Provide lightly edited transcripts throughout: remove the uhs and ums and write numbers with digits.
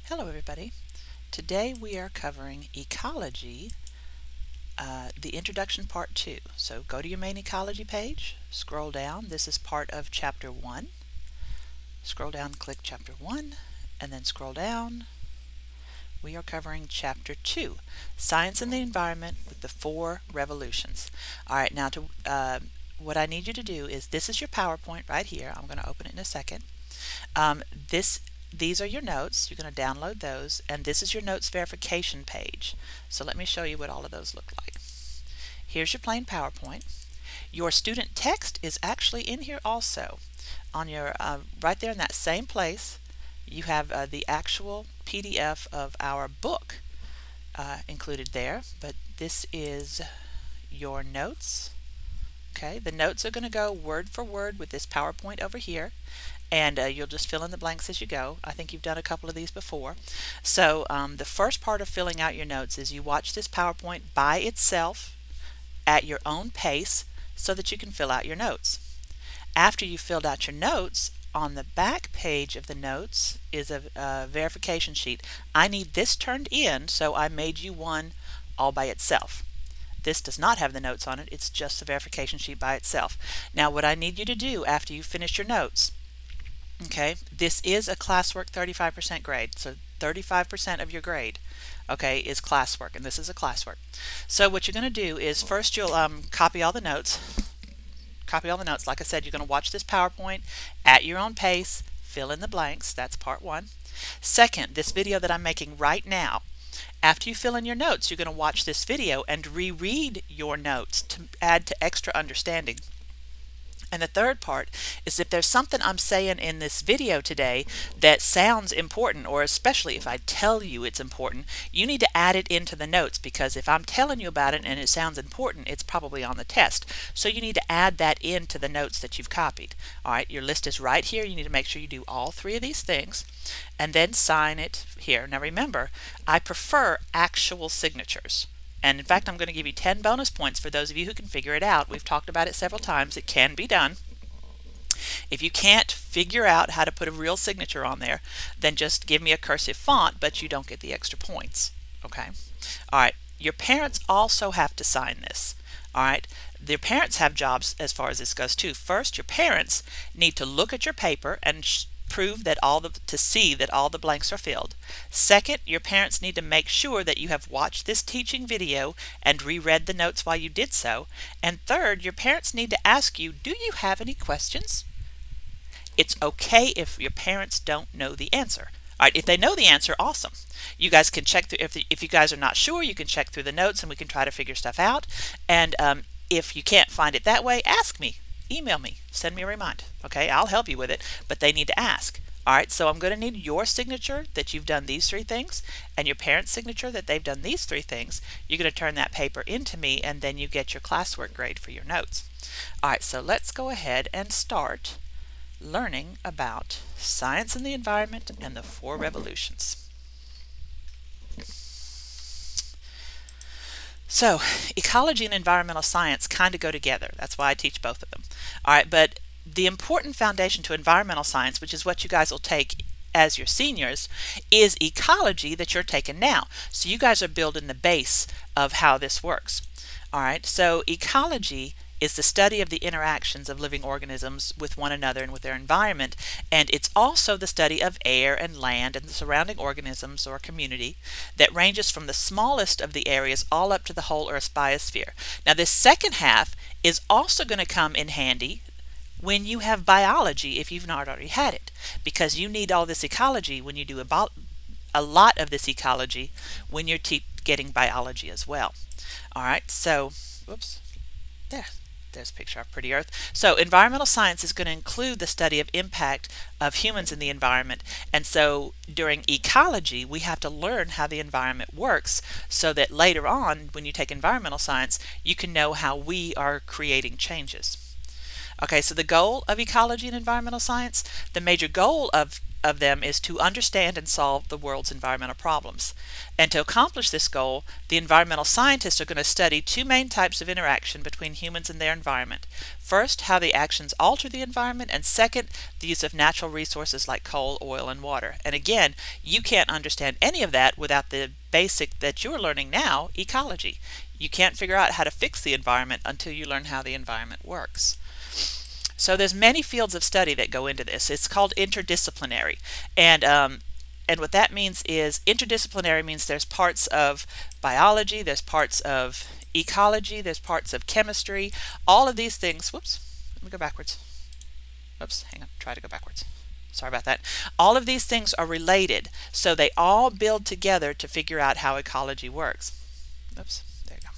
Hello everybody. Today we are covering Ecology, the introduction part 2. So go to your main Ecology page, scroll down. This is part of chapter 1. Scroll down, click chapter 1, and then scroll down. We are covering chapter 2, Science and the Environment with the 4 Revolutions. Alright, now what I need you to do is, this is your PowerPoint right here. I'm going to open it in a second. These are your notes. You're going to download those, and this is your notes verification page. So let me show you what all of those look like. Here's your plain PowerPoint. Your student text is actually in here also. On your right there in that same place, you have the actual PDF of our book included there, but this is your notes. Okay, the notes are going to go word for word with this PowerPoint over here, and you'll just fill in the blanks as you go. I think you've done a couple of these before. So the first part of filling out your notes is you watch this PowerPoint by itself at your own pace so that you can fill out your notes. After you've filled out your notes, on the back page of the notes is a verification sheet. I need this turned in, so I made you one all by itself. This does not have the notes on it, it's just the verification sheet by itself. Now what I need you to do after you finish your notes, okay, this is a classwork 35% grade, so 35% of your grade, okay, is classwork, and this is a classwork. So what you're going to do is first you'll copy all the notes. Like I said, you're going to watch this PowerPoint at your own pace, fill in the blanks. That's part 1. Second, this video that I'm making right now, after you fill in your notes, you're going to watch this video and reread your notes to add to extra understanding. And the third part is, if there's something I'm saying in this video today that sounds important, or especially if I tell you it's important, you need to add it into the notes, because if I'm telling you about it and it sounds important, it's probably on the test. So you need to add that into the notes that you've copied. Alright, your list is right here. You need to make sure you do all 3 of these things and then sign it here. Now remember, I prefer actual signatures. And in fact, I'm going to give you 10 bonus points for those of you who can figure it out. We've talked about it several times. It can be done. If you can't figure out how to put a real signature on there, then just give me a cursive font, but you don't get the extra points. Okay? All right. Your parents also have to sign this. All right? Their parents have jobs as far as this goes too. First, your parents need to look at your paper and prove that see that all the blanks are filled. Second, your parents need to make sure that you have watched this teaching video and reread the notes while you did so. And third, your parents need to ask you, do you have any questions? It's okay if your parents don't know the answer. All right, if they know the answer, awesome. You guys can check through, if you guys are not sure, you can check through the notes and we can try to figure stuff out. And if you can't find it that way, ask me. Email me, send me a reminder. Okay, I'll help you with it, but they need to ask. All right, so I'm going to need your signature that you've done these 3 things, and your parents' signature that they've done these 3 things. You're going to turn that paper into me, and then you get your classwork grade for your notes. All right, so let's go ahead and start learning about science and the environment and the 4 revolutions. So, ecology and environmental science kind of go together. That's why I teach both of them. All right, but the important foundation to environmental science, which is what you guys will take as your seniors, is ecology that you're taking now. So you guys are building the base of how this works. All right, so ecology is the study of the interactions of living organisms with one another and with their environment, and it's also the study of air and land and the surrounding organisms or community that ranges from the smallest of the areas all up to the whole Earth's biosphere. Now this second half is also going to come in handy when you have biology, if you've not already had it, because you need all this ecology when you do a lot of this ecology when you're getting biology as well. All right, so whoops, there's a picture of pretty Earth. So environmental science is going to include the study of impact of humans in the environment. And so during ecology, we have to learn how the environment works so that later on, when you take environmental science, you can know how we are creating changes. Okay, so the goal of ecology and environmental science, the major goal of of them is to understand and solve the world's environmental problems. And to accomplish this goal, the environmental scientists are going to study two main types of interaction between humans and their environment. First, how the actions alter the environment, and second, the use of natural resources like coal, oil, and water. And again, you can't understand any of that without the basic that you're learning now, ecology. You can't figure out how to fix the environment until you learn how the environment works. So there's many fields of study that go into this. It's called interdisciplinary, and what that means is interdisciplinary means there's parts of biology, there's parts of ecology, there's parts of chemistry, all of these things. Whoops, let me go backwards. Oops, hang on, try to go backwards. Sorry about that. All of these things are related, so they all build together to figure out how ecology works. Oops, there you go.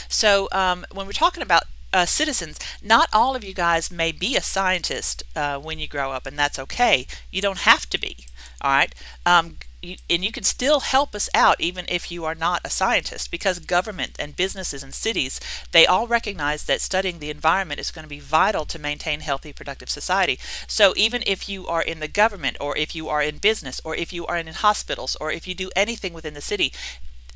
So when we're talking about citizens, not all of you guys may be a scientist when you grow up, and that's okay. You don't have to be, all right? And you can still help us out even if you are not a scientist, because government and businesses and cities, they all recognize that studying the environment is going to be vital to maintain healthy, productive society. So even if you are in the government, or if you are in business, or if you are in hospitals, or if you do anything within the city,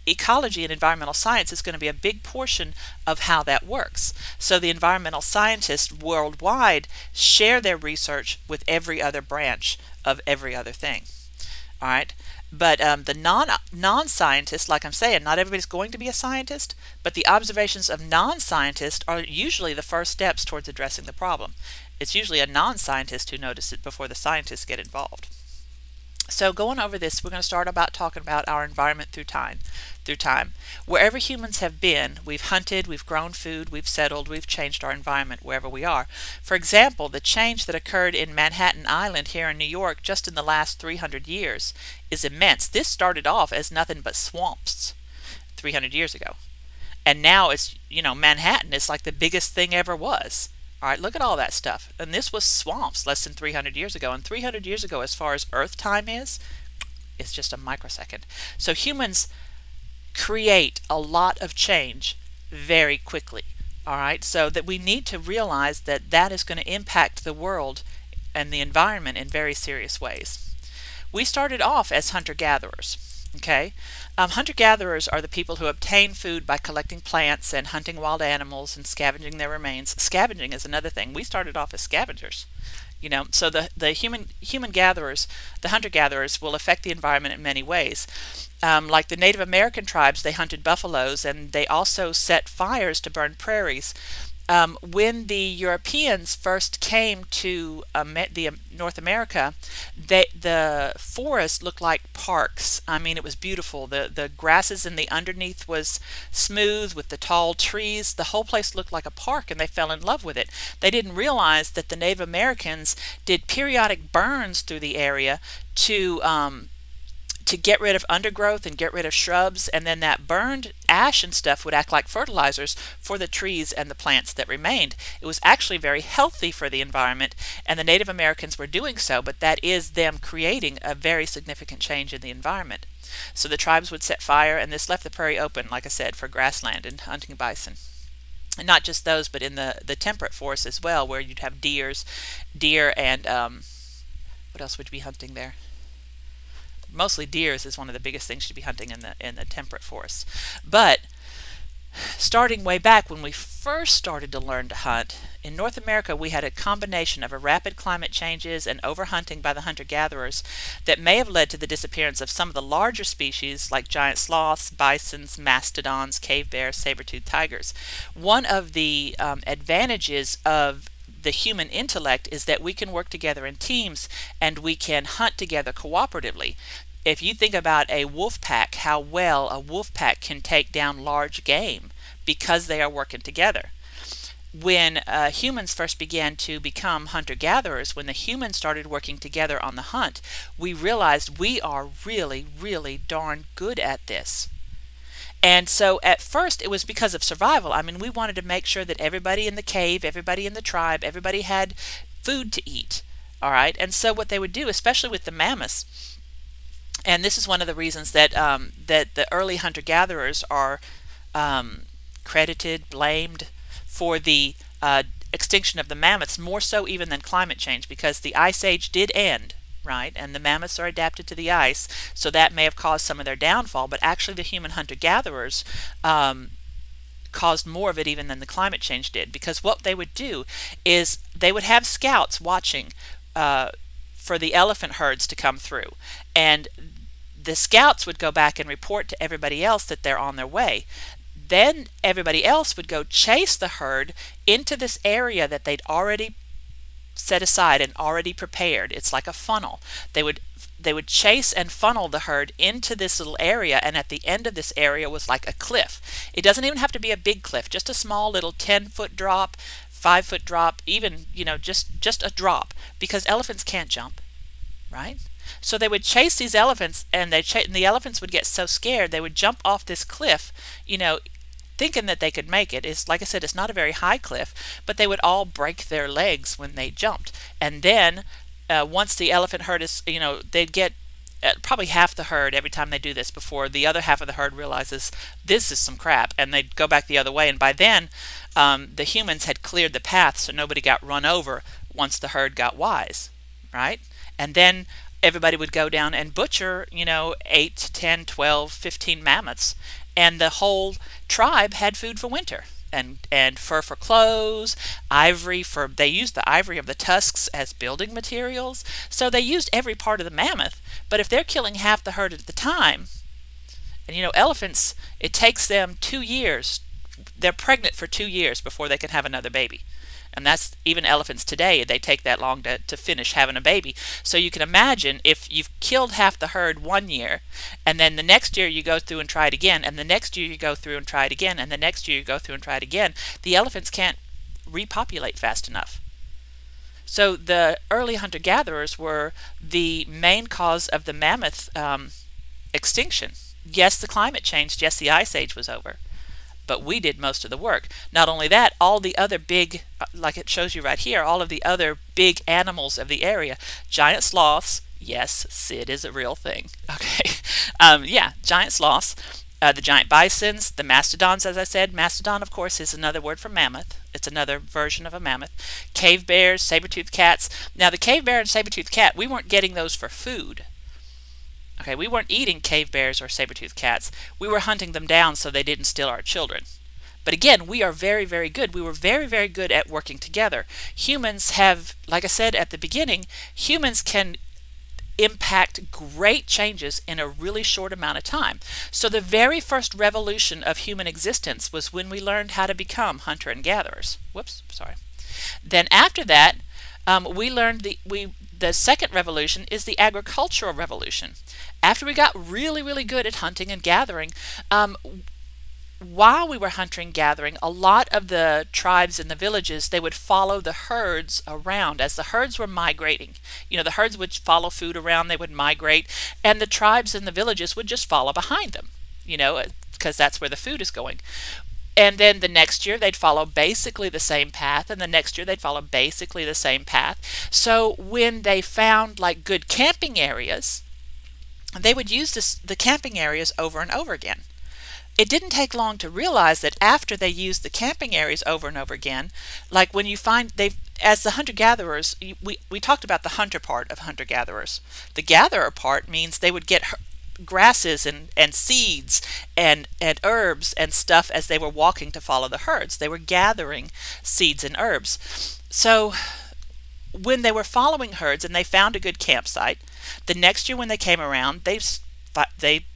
ecology and environmental science is going to be a big portion of how that works. So the environmental scientists worldwide share their research with every other branch of every other thing. All right, but the non-scientists, like I'm saying, not everybody's going to be a scientist, but the observations of non-scientists are usually the first steps towards addressing the problem. It's usually a non-scientist who notices it before the scientists get involved. So going over this, we're going to start about talking about our environment through time. Wherever humans have been, we've hunted, we've grown food, we've settled, we've changed our environment wherever we are. For example, the change that occurred in Manhattan Island here in New York just in the last 300 years is immense. This started off as nothing but swamps 300 years ago. And now it's, Manhattan is like the biggest thing ever was. All right, look at all that stuff. And this was swamps less than 300 years ago. And 300 years ago, as far as Earth time is, it's just a microsecond. So humans create a lot of change very quickly. All right, so that we need to realize that that is going to impact the world and the environment in very serious ways. We started off as hunter-gatherers. Okay, hunter-gatherers are the people who obtain food by collecting plants and hunting wild animals and scavenging their remains. Scavenging is another thing. We started off as scavengers. So the human gatherers, the hunter-gatherers, will affect the environment in many ways. Like the Native American tribes, they hunted buffaloes, and they also set fires to burn prairies. When the Europeans first came to North America, the forest looked like parks. I mean, it was beautiful. The grasses in the underneath was smooth with the tall trees. The whole place looked like a park, and they fell in love with it. They didn't realize that the Native Americans did periodic burns through the area to get rid of undergrowth and get rid of shrubs, and then that burned ash and stuff would act like fertilizers for the trees and the plants that remained. It was actually very healthy for the environment, and the Native Americans were doing so, but that is them creating a very significant change in the environment. So the tribes would set fire, and this left the prairie open, like I said, for grassland and hunting bison. And not just those, but in the temperate forests as well, where you'd have deer and what else would you be hunting there? Mostly deers is one of the biggest things you'd be hunting in the temperate forests. But starting way back when we first started to learn to hunt, in North America we had a combination of rapid climate changes and overhunting by the hunter-gatherers that may have led to the disappearance of some of the larger species like giant sloths, bisons, mastodons, cave bears, saber-toothed tigers. One of the advantages of the human intellect is that we can work together in teams and we can hunt together cooperatively. If you think about a wolf pack, how well a wolf pack can take down large game because they are working together. When humans first began to become hunter-gatherers, when the humans started working together on the hunt, we realized we are really, really darn good at this. And so at first it was because of survival. I mean, we wanted to make sure that everybody in the cave, everybody in the tribe, everybody had food to eat. All right. And so what they would do, especially with the mammoths, and this is one of the reasons that that the early hunter-gatherers are credited, blamed for the extinction of the mammoths, more so even than climate change, because the Ice Age did end. right? And the mammoths are adapted to the ice, so that may have caused some of their downfall, but actually the human hunter-gatherers caused more of it even than the climate change did, because what they would do is they would have scouts watching for the elephant herds to come through, and the scouts would go back and report to everybody else that they're on their way. Then everybody else would go chase the herd into this area that they'd already set aside and already prepared. It's like a funnel. They would chase and funnel the herd into this little area, and at the end of this area was like a cliff. It doesn't even have to be a big cliff, just a small little 10-foot drop, 5-foot drop, even, you know, just a drop, because elephants can't jump, right? So they would chase these elephants, and the elephants would get so scared they would jump off this cliff, you know, thinking that they could make it. It's, like I said, it's not a very high cliff, but they would all break their legs when they jumped. And then once the elephant herd is, you know, they'd get probably half the herd every time they do this before the other half of the herd realizes this is some crap, and they'd go back the other way. And by then the humans had cleared the path, so nobody got run over once the herd got wise, right? And then everybody would go down and butcher, you know, 8, 10, 12, 15 mammoths, and the whole tribe had food for winter, and fur for clothes, ivory for, they used the ivory of the tusks as building materials. So they used every part of the mammoth. But if they're killing half the herd at the time, and you know, elephants, it takes them 2 years, they're pregnant for 2 years before they can have another baby. And that's, even elephants today, they take that long to finish having a baby. So you can imagine if you've killed half the herd 1 year, and then the next year you go through and try it again, and the next year you go through and try it again, and the next year you go through and try it again, the elephants can't repopulate fast enough. So the early hunter-gatherers were the main cause of the mammoth extinction. Yes, the climate changed. Yes, the ice age was over. But we did most of the work. Not only that, all the other big, like it shows you right here, all of the other big animals of the area, giant sloths, yes, Sid is a real thing, okay, yeah, giant sloths, the giant bisons, the mastodons, as I said. Mastodon, of course, is another word for mammoth. It's another version of a mammoth. Cave bears, saber-toothed cats. Now, the cave bear and saber-toothed cat, we weren't getting those for food. Okay, we weren't eating cave bears or saber-toothed cats. We were hunting them down so they didn't steal our children. But again, we are very, very good. We were very, very good at working together. Humans have, like I said at the beginning, humans can impact great changes in a really short amount of time. So the very first revolution of human existence was when we learned how to become hunter and gatherers. Whoops, sorry. Then after that, we learned the second revolution is the agricultural revolution. After we got really, really good at hunting and gathering, while we were hunting and gathering, a lot of the tribes in the villages, they would follow the herds around as the herds were migrating. You know, the herds would follow food around, they would migrate, and the tribes in the villages would just follow behind them, you know, because that's where the food is going. And then the next year they'd follow basically the same path, and the next year they'd follow basically the same path. So when they found like good camping areas, they would use the camping areas over and over again. It didn't take long to realize that after they used the camping areas over and over again, like when you find as the hunter-gatherers, we talked about the hunter part of hunter-gatherers. The gatherer part means they would get grasses and seeds and herbs and stuff as they were walking to follow the herds. They were gathering seeds and herbs. So when they were following herds and they found a good campsite, the next year when they came around, they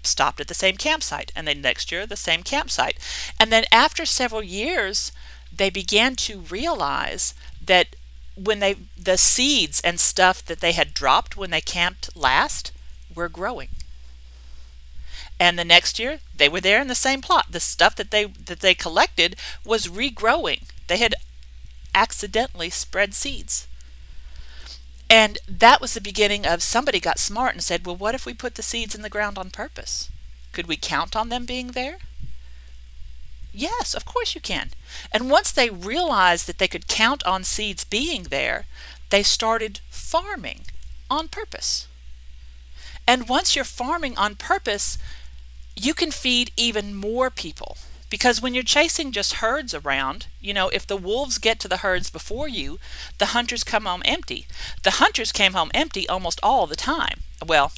stopped at the same campsite, and then next year the same campsite. And then after several years, they began to realize that when the seeds and stuff that they had dropped when they camped last were growing. And the next year, they were there in the same plot. The stuff that they collected was regrowing. They had accidentally spread seeds. And that was the beginning of somebody got smart and said, well, what if we put the seeds in the ground on purpose? Could we count on them being there? Yes, of course you can. And once they realized that they could count on seeds being there, they started farming on purpose. And once you're farming on purpose, you can feed even more people Because when you're chasing just herds around, you know, if the wolves get to the herds before you, the hunters come home empty. The hunters came home empty almost all the time. Well,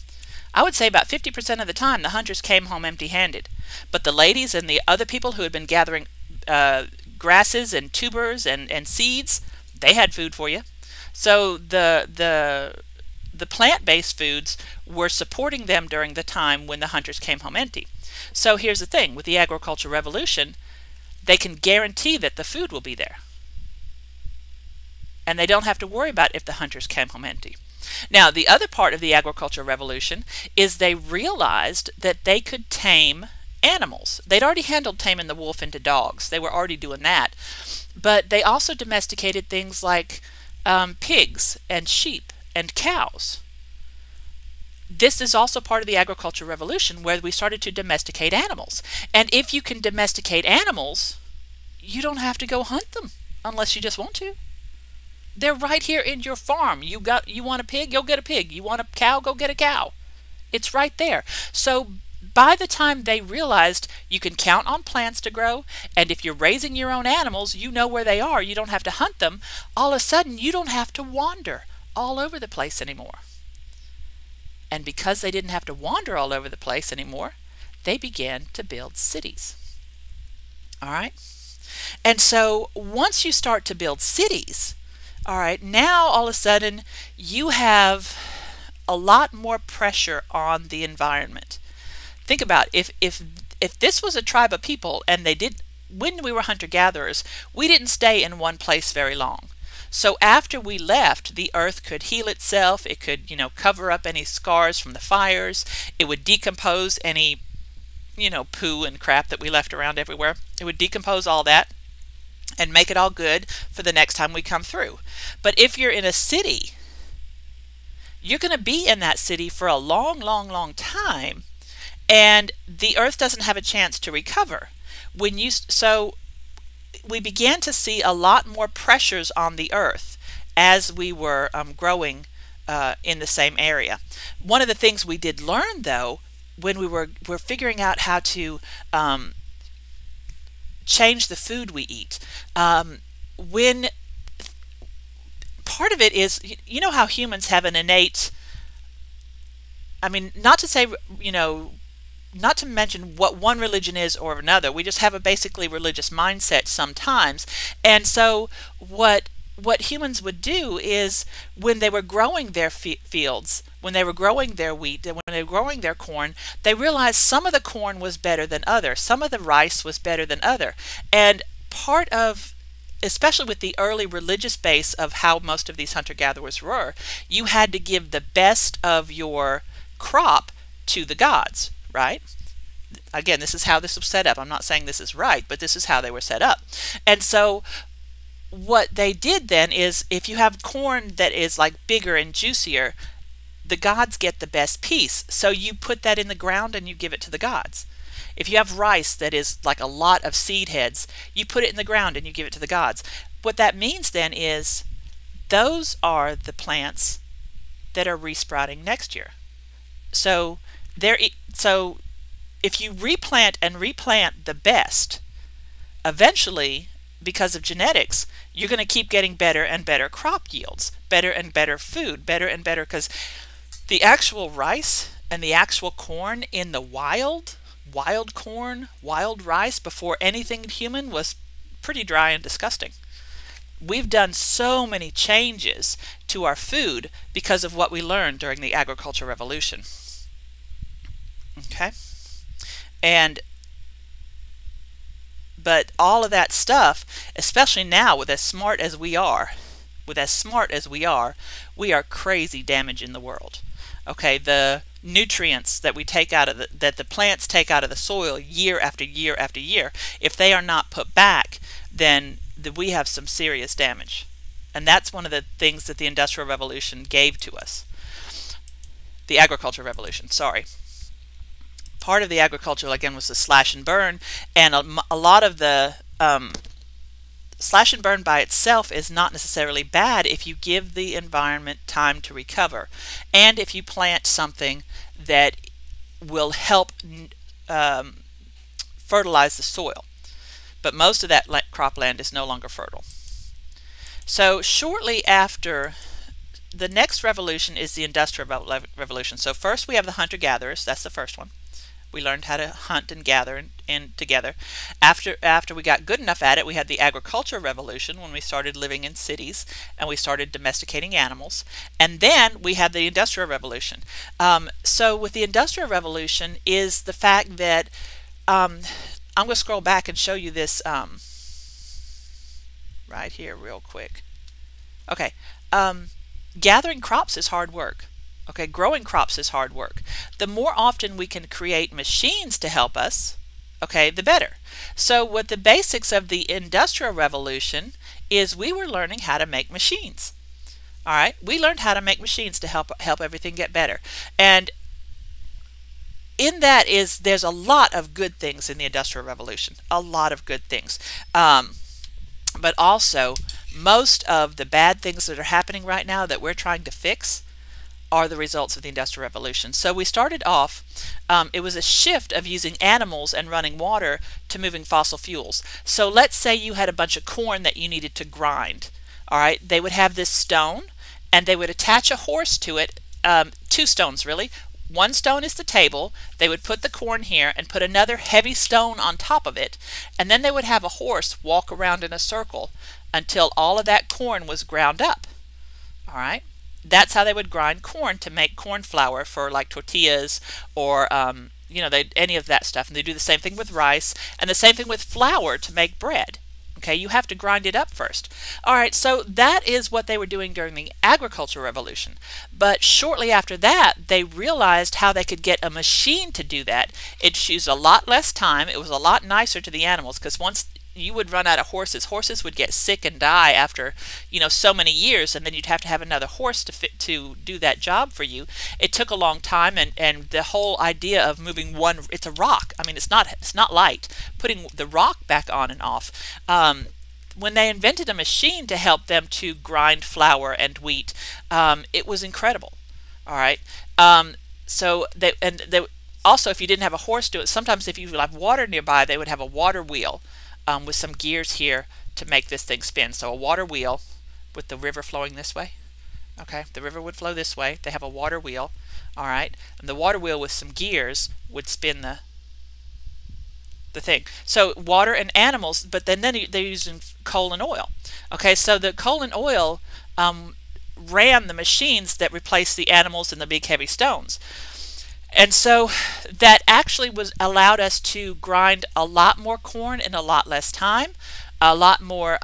I would say about 50% of the time the hunters came home empty-handed. But the ladies and the other people who had been gathering grasses and tubers and seeds, they had food for you. So the plant-based foods were supporting them during the time when the hunters came home empty. So here's the thing, with the agricultural revolution, they can guarantee that the food will be there. And they don't have to worry about if the hunters came home empty. Now, the other part of the agricultural revolution is they realized that they could tame animals. They'd already handled taming the wolf into dogs. They were already doing that. But they also domesticated things like pigs and sheep and cows. This is also part of the agricultural revolution, where we started to domesticate animals. And if you can domesticate animals, you don't have to go hunt them unless you just want to. They're right here in your farm. You want a pig, go get a pig. You want a cow, go get a cow. It's right there. So by the time they realized you can count on plants to grow, and if you're raising your own animals, you know where they are, you don't have to hunt them, all of a sudden you don't have to wander all over the place anymore. And because they didn't have to wander all over the place anymore, they began to build cities. All right? And so once you start to build cities, all right, now all of a sudden you have a lot more pressure on the environment. Think about if this was a tribe of people, and when we were hunter-gatherers, we didn't stay in one place very long. So after we left, the earth could heal itself. It could, you know, cover up any scars from the fires. It would decompose any, you know, poo and crap that we left around everywhere. It would decompose all that and make it all good for the next time we come through. But if you're in a city, you're going to be in that city for a long, long, long time, and the earth doesn't have a chance to recover. So we began to see a lot more pressures on the earth as we were growing in the same area. One of the things we did learn, though, when we were figuring out how to change the food we eat, when part of it is, you know how humans have an innate, I mean, not to say, you know, not to mention what one religion is or another, we just have a basically religious mindset sometimes. And so what humans would do is, when they were growing their fields, when they were growing their wheat, and when they were growing their corn, they realized some of the corn was better than other, some of the rice was better than other. And part of, especially with the early religious base of how most of these hunter-gatherers were, you had to give the best of your crop to the gods, right? Again, this is how this was set up. I'm not saying this is right, but this is how they were set up. And so what they did then is, if you have corn that is like bigger and juicier, the gods get the best piece. So you put that in the ground and you give it to the gods. If you have rice that is like a lot of seed heads, you put it in the ground and you give it to the gods. What that means then is, those are the plants that are resprouting next year. So if you replant and replant the best, eventually, because of genetics, you're going to keep getting better and better crop yields, better and better food, better and better, because the actual rice and the actual corn in the wild corn, wild rice, before anything human, was pretty dry and disgusting. We've done so many changes to our food because of what we learned during the agricultural revolution. Okay? But all of that stuff, especially now with as smart as we are, we are crazy damaging the world. Okay, the nutrients that we take out of that the plants take out of the soil year after year after year, if they are not put back, then we have some serious damage. And that's one of the things that the Industrial Revolution gave to us. The Agricultural Revolution, sorry. Part of the agriculture, again, was the slash and burn, and a lot of the slash and burn by itself is not necessarily bad if you give the environment time to recover, and if you plant something that will help fertilize the soil. but most of that cropland is no longer fertile. So shortly after, the next revolution is the Industrial Revolution. So first we have the hunter-gatherers. That's the first one. We learned how to hunt and gather and together. After we got good enough at it, we had the Agricultural Revolution, when we started living in cities and we started domesticating animals. And then we had the Industrial Revolution. So with the Industrial Revolution is the fact that I'm going to scroll back and show you this right here real quick. Okay, gathering crops is hard work. Okay, growing crops is hard work. The more often we can create machines to help us, okay, the better. So what the basics of the Industrial Revolution is, we were learning how to make machines. All right, we learned how to make machines to help everything get better. And in that there's a lot of good things in the Industrial Revolution, a lot of good things. But also, most of the bad things that are happening right now that we're trying to fix are the results of the Industrial Revolution. So we started off, it was a shift of using animals and running water to moving fossil fuels. So let's say you had a bunch of corn that you needed to grind. All right, they would have this stone and they would attach a horse to it, 2 stones really. One stone is the table. They would put the corn here and put another heavy stone on top of it, and then they would have a horse walk around in a circle until all of that corn was ground up. All right, that's how they would grind corn to make corn flour for like tortillas or you know, any of that stuff. And they do the same thing with rice and the same thing with flour to make bread. Okay, you have to grind it up first. All right, so that is what they were doing during the Agricultural Revolution. But shortly after that, they realized how they could get a machine to do that. It used a lot less time. It was a lot nicer to the animals, because once you would run out of horses, horses would get sick and die after, you know, so many years, and then you'd have to have another horse to do that job for you. It took a long time, and the whole idea of moving one, it's a rock. I mean, it's not light. Putting the rock back on and off. When they invented a machine to help them to grind flour and wheat, it was incredible. All right. So they also, if you didn't have a horse do it, sometimes if you have water nearby, they would have a water wheel with some gears here to make this thing spin. So a water wheel with the river flowing this way. Okay, the river would flow this way. They have a water wheel. All right, and the water wheel with some gears would spin the thing. So water and animals, but then they're using coal and oil. Okay, so the coal and oil ran the machines that replaced the animals and the big heavy stones. And so that actually allowed us to grind a lot more corn in a lot less time, a lot more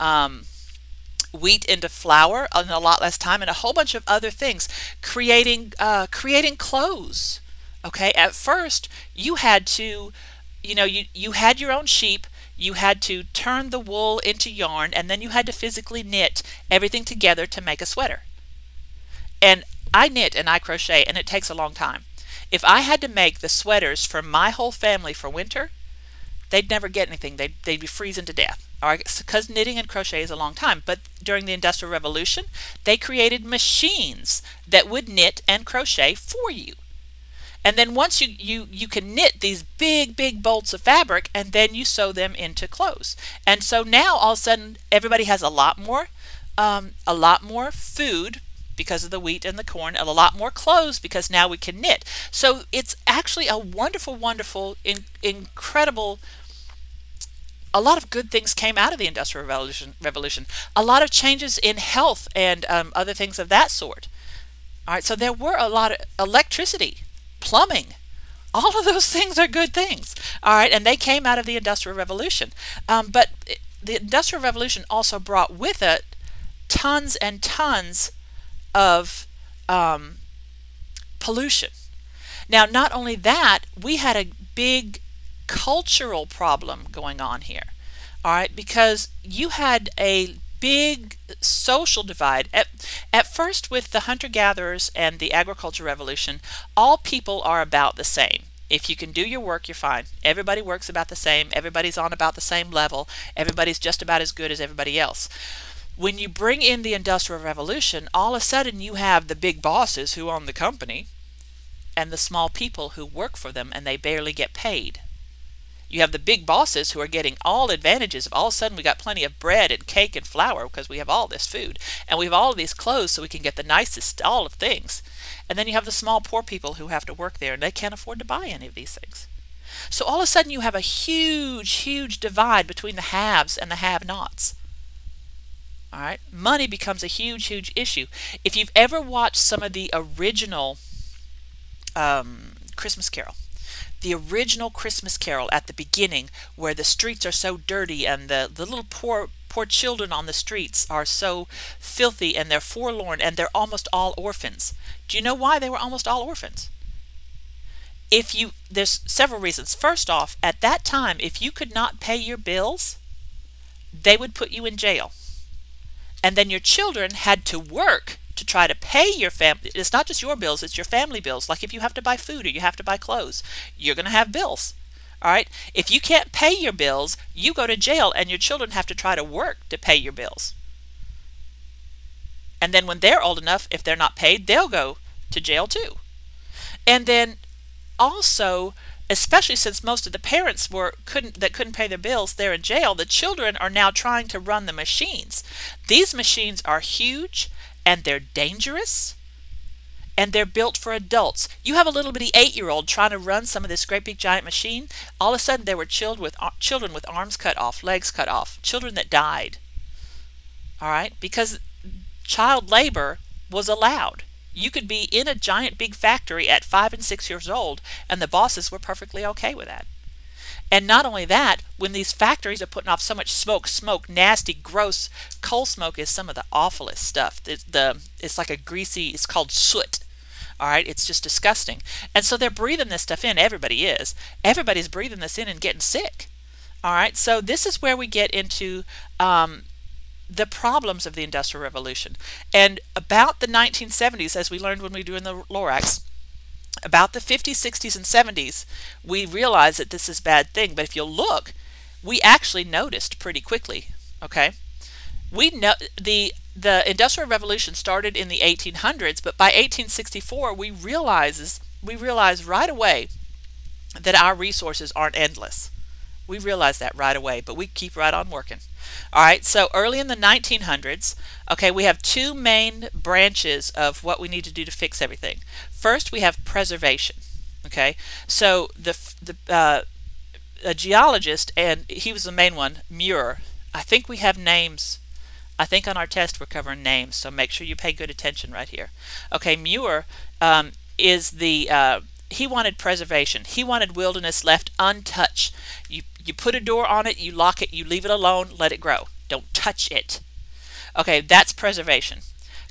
wheat into flour in a lot less time, and a whole bunch of other things, creating clothes. Okay, at first you had to, you know, you had your own sheep. You had to turn the wool into yarn, and then you had to physically knit everything together to make a sweater. And I knit and I crochet, and it takes a long time. If I had to make the sweaters for my whole family for winter, they'd never get anything. They'd be freezing to death. All right, because knitting and crochet is a long time. But during the Industrial Revolution, they created machines that would knit and crochet for you. And then once you can knit these big bolts of fabric, and then you sew them into clothes. And so now all of a sudden everybody has a lot more food because of the wheat and the corn, and a lot more clothes because now we can knit. So it's actually a wonderful, incredible. A lot of good things came out of the Industrial Revolution. A lot of changes in health and other things of that sort. All right, so there were a lot of electricity, plumbing, all of those things are good things. All right, and they came out of the Industrial Revolution. But the Industrial Revolution also brought with it tons and tons of pollution. Now, not only that, we had a big cultural problem going on here. All right, because you had a big social divide. At first, with the hunter-gatherers and the Agricultural Revolution, all people are about the same. If you can do your work, you're fine. Everybody works about the same. Everybody's on about the same level. Everybody's just about as good as everybody else. When you bring in the Industrial Revolution, all of a sudden you have the big bosses who own the company and the small people who work for them, and they barely get paid. You have the big bosses who are getting all advantages of all of a sudden we got plenty of bread and cake and flour because we have all this food. And we have all of these clothes so we can get the nicest all of things. And then you have the small poor people who have to work there and they can't afford to buy any of these things. So all of a sudden you have a huge, huge divide between the haves and the have-nots. All right, money becomes a huge, huge issue. If you've ever watched some of the original Christmas Carol, the original Christmas Carol at the beginning, where the streets are so dirty and the little poor children on the streets are so filthy and they're forlorn and they're almost all orphans. Do you know why they were almost all orphans? There's several reasons. First off, at that time, if you could not pay your bills, they would put you in jail. And then your children had to work to try to pay your family. It's not just your bills, it's your family bills. Like if you have to buy food or you have to buy clothes, you're going to have bills. All right? If you can't pay your bills, you go to jail and your children have to try to work to pay your bills. And then when they're old enough, if they're not paid, they'll go to jail too. And then also, especially since most of the parents couldn't pay their bills, they're in jail, the children are now trying to run the machines. These machines are huge and they're dangerous and they're built for adults. You have a little bitty 8-year-old trying to run some of this great big giant machine. All of a sudden there were children with arms cut off, legs cut off, children that died. All right, because child labor was allowed. You could be in a giant big factory at 5 and 6 years old and the bosses were perfectly okay with that. And not only that, when these factories are putting off so much smoke, nasty, gross, coal smoke is some of the awfulest stuff. It's like a greasy, it's called soot. All right, it's just disgusting. And so they're breathing this stuff in. Everybody is. Everybody's breathing this in and getting sick. All right, so this is where we get into the problems of the Industrial Revolution. And about the 1970s, as we learned when we were doing the Lorax, about the 50s, 60s, and 70s, we realized that this is a bad thing. But if you'll look, we actually noticed pretty quickly, okay? We know the Industrial Revolution started in the 1800s, but by 1864, we realized right away that our resources aren't endless. We realized that right away, but we keep right on working. All right, so early in the 1900s, okay, we have two main branches of what we need to do to fix everything. First, we have preservation, okay? So a geologist, and he was the main one, Muir. I think we have names. I think on our test we're covering names, so make sure you pay good attention right here. Okay, Muir is the... he wanted preservation. He wanted wilderness left untouched. You put a door on it, you lock it, you leave it alone, let it grow. Don't touch it. Okay, that's preservation.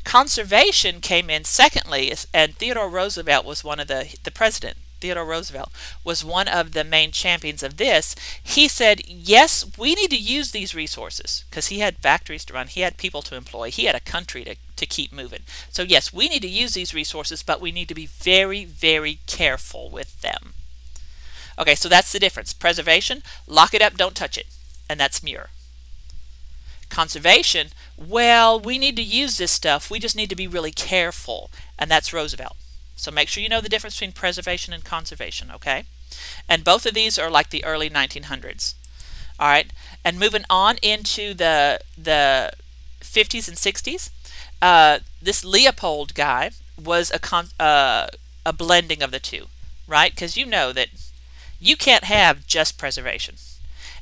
Conservation came in secondly, and Theodore Roosevelt was one of the president. Theodore Roosevelt was one of the main champions of this. He said, yes, we need to use these resources, because he had factories to run, he had people to employ, he had a country to keep moving. So yes, we need to use these resources, but we need to be very, very careful with them. Okay, so that's the difference. Preservation, lock it up, don't touch it. And that's Muir. Conservation, well, we need to use this stuff, we just need to be really careful. And that's Roosevelt. So make sure you know the difference between preservation and conservation, okay? And both of these are like the early 1900s. All right, and moving on into the 50s and 60s, this Leopold guy was a blending of the two, right? Because you know that you can't have just preservation.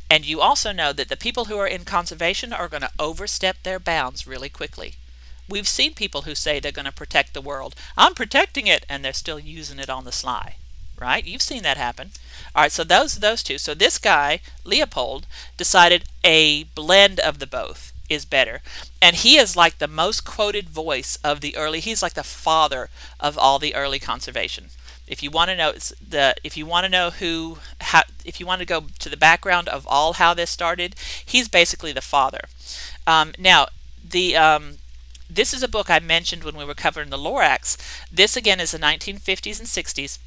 And you also know that the people who are in conservation are going to overstep their bounds really quickly. We've seen people who say they're going to protect the world. I'm protecting it, and they're still using it on the sly, right? You've seen that happen. All right, so those two. So this guy, Leopold, decided a blend of the both is better. And he is like the most quoted voice of the early, he's like the father of all the early conservation. If you want to know if you want to know if you want to go to the background of how this started, he's basically the father. Now, this is a book I mentioned when we were covering the Lorax. This again is the 1950s and 60s.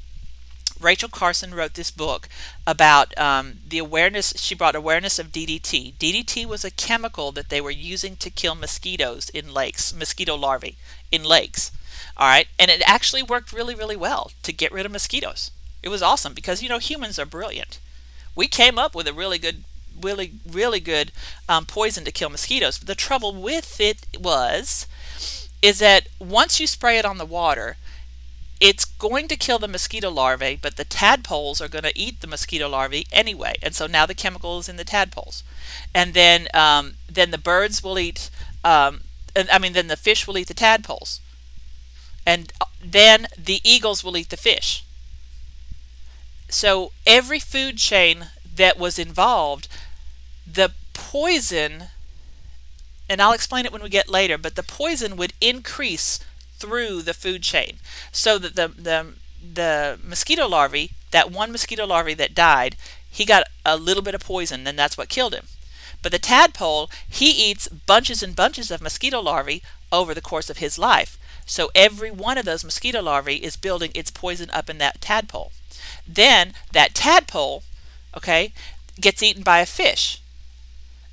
Rachel Carson wrote this book about the awareness. She brought awareness of DDT. DDT was a chemical that they were using to kill mosquitoes in lakes, mosquito larvae in lakes. All right, and it actually worked really, really well to get rid of mosquitoes. It was awesome because, you know, humans are brilliant. We came up with a really good poison to kill mosquitoes. But the trouble with it is that once you spray it on the water, it's going to kill the mosquito larvae, but the tadpoles are going to eat the mosquito larvae anyway. And so now the chemical is in the tadpoles. And then the birds will eat, then the fish will eat the tadpoles. And then the eagles will eat the fish. So every food chain that was involved, the poison, and I'll explain it when we get later, but the poison would increase through the food chain, so that the mosquito larvae, that one mosquito larvae that died, he got a little bit of poison, and that's what killed him. But the tadpole, he eats bunches and bunches of mosquito larvae over the course of his life. So every one of those mosquito larvae is building its poison up in that tadpole. Then that tadpole, okay, gets eaten by a fish.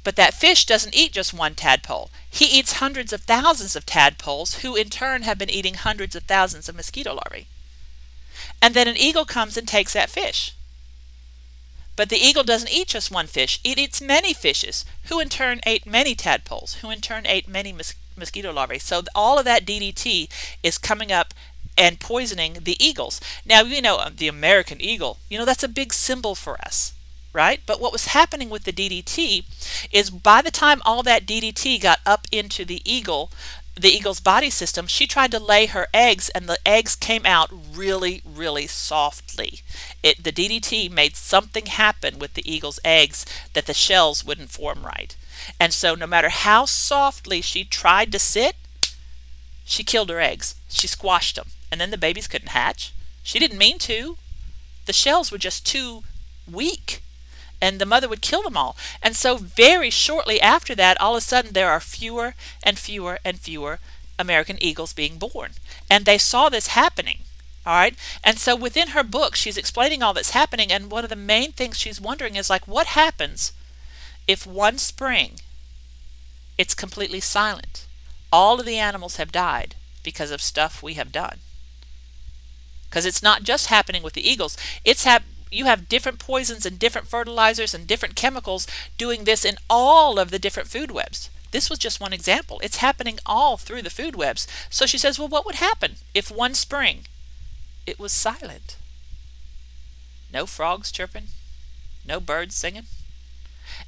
But that fish doesn't eat just one tadpole. He eats hundreds of thousands of tadpoles, who in turn have been eating hundreds of thousands of mosquito larvae. And then an eagle comes and takes that fish. But the eagle doesn't eat just one fish. It eats many fishes, who in turn ate many tadpoles, who in turn ate many mosquito larvae. So all of that DDT is coming up and poisoning the eagles. Now, you know, the American eagle, you know, that's a big symbol for us, right? But what was happening with the DDT is, by the time all that DDT got up into the eagle's body system, she tried to lay her eggs, and the eggs came out really, really softly. The DDT made something happen with the eagle's eggs, that the shells wouldn't form right. And so no matter how softly she tried to sit, she killed her eggs. She squashed them. And then the babies couldn't hatch. She didn't mean to. The shells were just too weak, and the mother would kill them all. And so very shortly after that, all of a sudden there are fewer and fewer and fewer American eagles being born. And they saw this happening. All right. And so within her book, she's explaining all that's happening. And one of the main things she's wondering is, like, what happens if one spring it's completely silent? All of the animals have died because of stuff we have done. Because it's not just happening with the eagles. You have different poisons and different fertilizers and different chemicals doing this in all of the different food webs. This was just one example. It's happening all through the food webs. So she says, well, what would happen if one spring it was silent? No frogs chirping, no birds singing.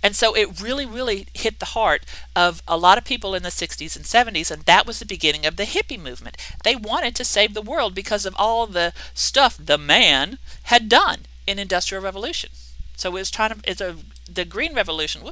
And so it really, really hit the heart of a lot of people in the 60s and 70s, and that was the beginning of the hippie movement. They wanted to save the world because of all the stuff the man had done in Industrial Revolution. So the Green Revolution,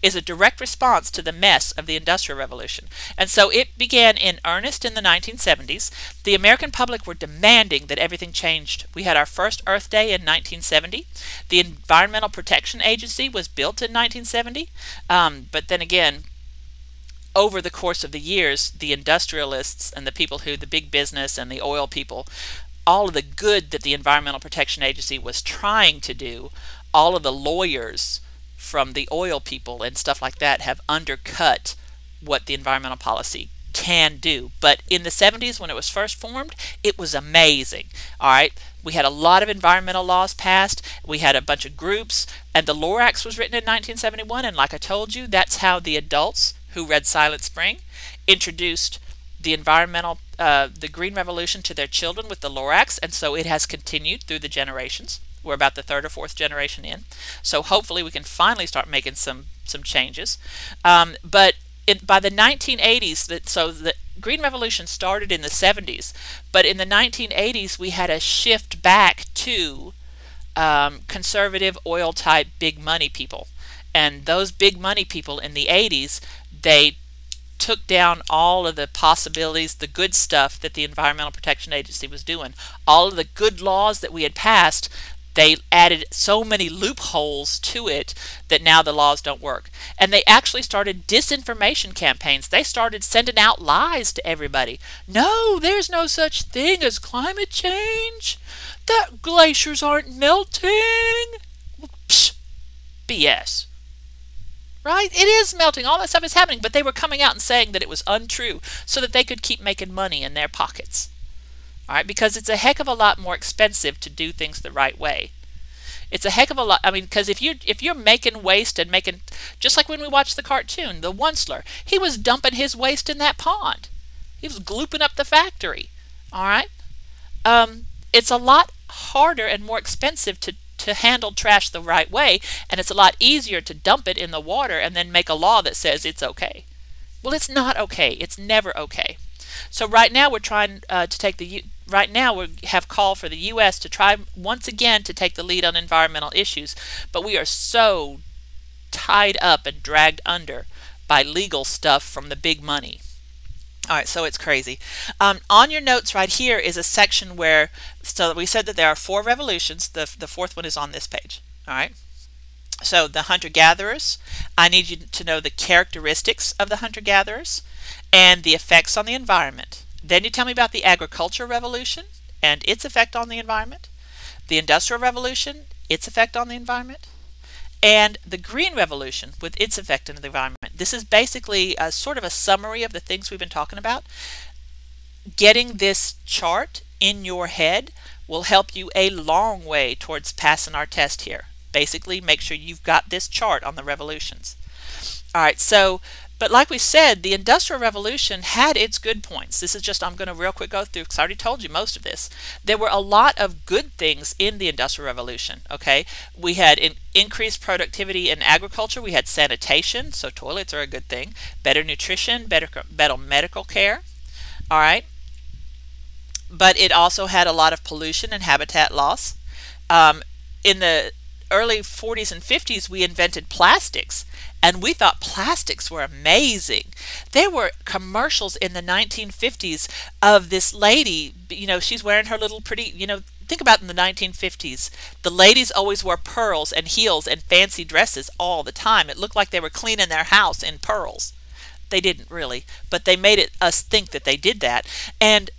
is a direct response to the mess of the Industrial Revolution. And so it began in earnest in the 1970s. The American public were demanding that everything changed. We had our first Earth Day in 1970. The Environmental Protection Agency was built in 1970. But then again, over the course of the years, the industrialists and the people the big business and the oil people, all of the good that the Environmental Protection Agency was trying to do, all of the lawyers from the oil people and stuff like that have undercut what the environmental policy can do. But in the 70s, when it was first formed, it was amazing. All right, we had a lot of environmental laws passed. We had a bunch of groups, and the Lorax was written in 1971. And like I told you, that's how the adults who read Silent Spring introduced the the Green Revolution to their children with the Lorax, and so it has continued through the generations. We're about the 3rd or 4th generation in, so hopefully we can finally start making some changes. But by the 1980s, so the Green Revolution started in the 70s, but in the 1980s we had a shift back to conservative oil type big money people, and those big money people in the 80s, they took down all of the possibilities, the good stuff that the Environmental Protection Agency was doing. All of the good laws that we had passed, they added so many loopholes to it that now the laws don't work. And they actually started disinformation campaigns. They started sending out lies to everybody. No, there's no such thing as climate change. The glaciers aren't melting. Well, psh, BS. Right? It is melting. All that stuff is happening. But they were coming out and saying that it was untrue so that they could keep making money in their pockets. All right? Because it's a heck of a lot more expensive to do things the right way. It's a heck of a lot. I mean, because if you're making waste and making, just like when we watched the cartoon, the Onceler, he was dumping his waste in that pond. He was glooping up the factory. All right. It's a lot harder and more expensive to handle trash the right way, and it's a lot easier to dump it in the water and then make a law that says it's okay. Well, it's not okay. It's never okay. So right now we're trying to take the right now we have call for the U.S. to try once again to take the lead on environmental issues, but we are so tied up and dragged under by legal stuff from the big money. All right, so it's crazy. On your notes right here is a section where, so we said that there are 4 revolutions. The 4th one is on this page. All right. So the hunter-gatherers, I need you to know the characteristics of the hunter-gatherers and the effects on the environment. Then you tell me about the agricultural revolution and its effect on the environment, the industrial revolution, its effect on the environment, and the green revolution with its effect on the environment. This is basically a sort of a summary of the things we've been talking about. Getting this chart in your head will help you a long way towards passing our test here. Basically, make sure you've got this chart on the revolutions. All right, so, but like we said, the Industrial Revolution had its good points. This is just, I'm going to real quick go through because I already told you most of this. There were a lot of good things in the Industrial Revolution, okay? We had increased productivity in agriculture. We had sanitation, so toilets are a good thing. Better nutrition, better medical care, all right? But it also had a lot of pollution and habitat loss. In the early 40s and 50s, we invented plastics, and we thought plastics were amazing. There were commercials in the 1950s of this lady, you know, she's wearing her little pretty, you know, think about in the 1950s, the ladies always wore pearls and heels and fancy dresses all the time. It looked like they were cleaning their house in pearls. They didn't really, but they made us think that they did that. And